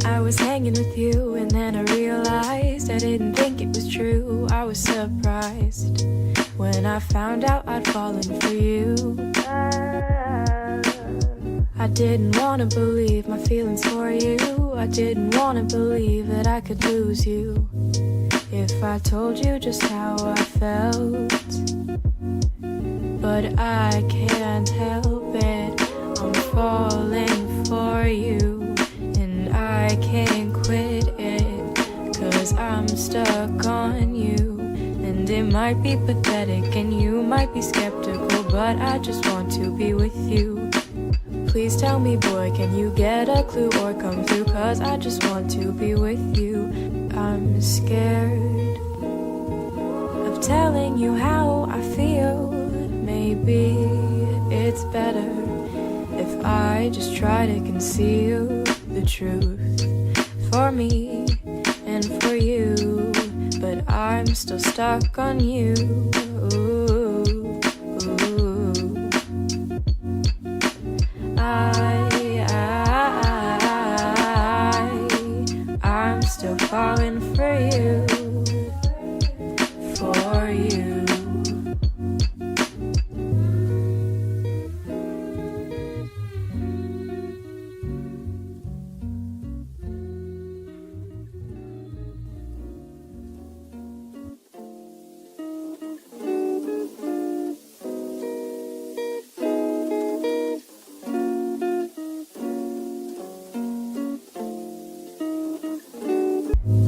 I was hanging with you and then I realized I didn't think it was true. I was surprised when I found out I'd fallen for you. I didn't wanna believe my feelings for you. I didn't wanna believe that I could lose you if I told you just how I felt. But I can't help it, I'm falling for you, and I can't quit it, 'cause I'm stuck on you. And it might be pathetic and you might be skeptical, but I just want to be with you. Please tell me, boy, can you get a clue or come through, 'cause I just want to be with you. I'm scared of telling you how I feel. Maybe it's better if I just try to conceal the truth for me and for you, but I'm still stuck on you. I'm still falling for you, for you.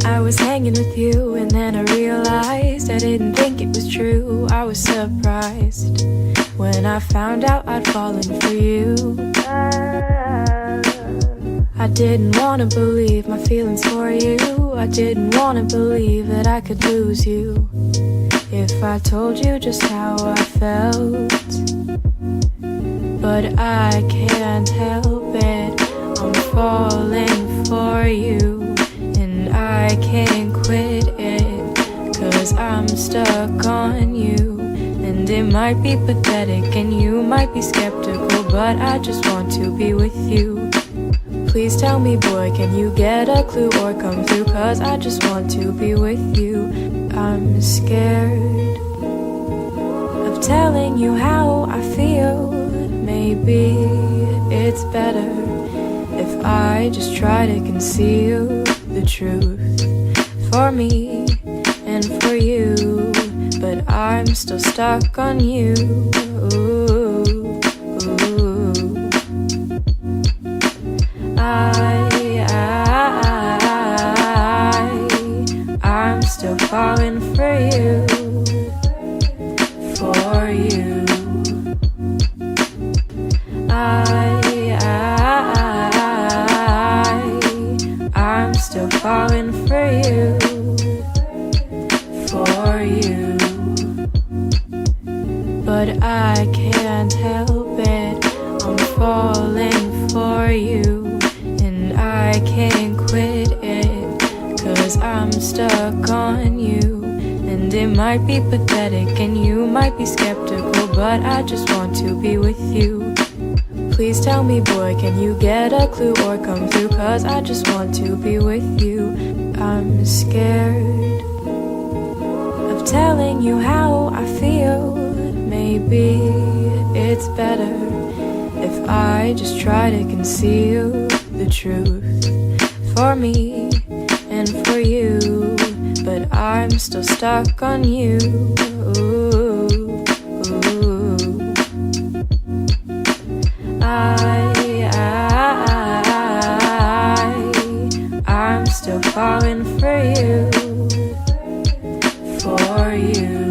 I was hanging with you and then I realized I didn't think it was true. I was surprised when I found out I'd fallen for you. I didn't wanna believe my feelings for you. I didn't wanna believe that I could lose you if I told you just how I felt. But I can't help it, I'm falling for you. I can't quit it, 'cause I'm stuck on you. And it might be pathetic and you might be skeptical, but I just want to be with you. Please tell me, boy, can you get a clue or come through, 'cause I just want to be with you. I'm scared of telling you how I feel. Maybe it's better if I just try to conceal the truth for me and for you, but I'm still stuck on you. I'm still falling for you, for you. I'm still falling for you, for you. But I can't help it, I'm falling for you, and I can't quit it, 'cause I'm stuck on you. And it might be pathetic and you might be skeptical, but I just want to be with you. Please tell me, boy, can you get a clue or come through, 'cause I just want to be with you. I'm scared of telling you how I feel. Maybe it's better if I just try to conceal the truth for me and for you, but I'm still stuck on you. I'm still falling for you, for you.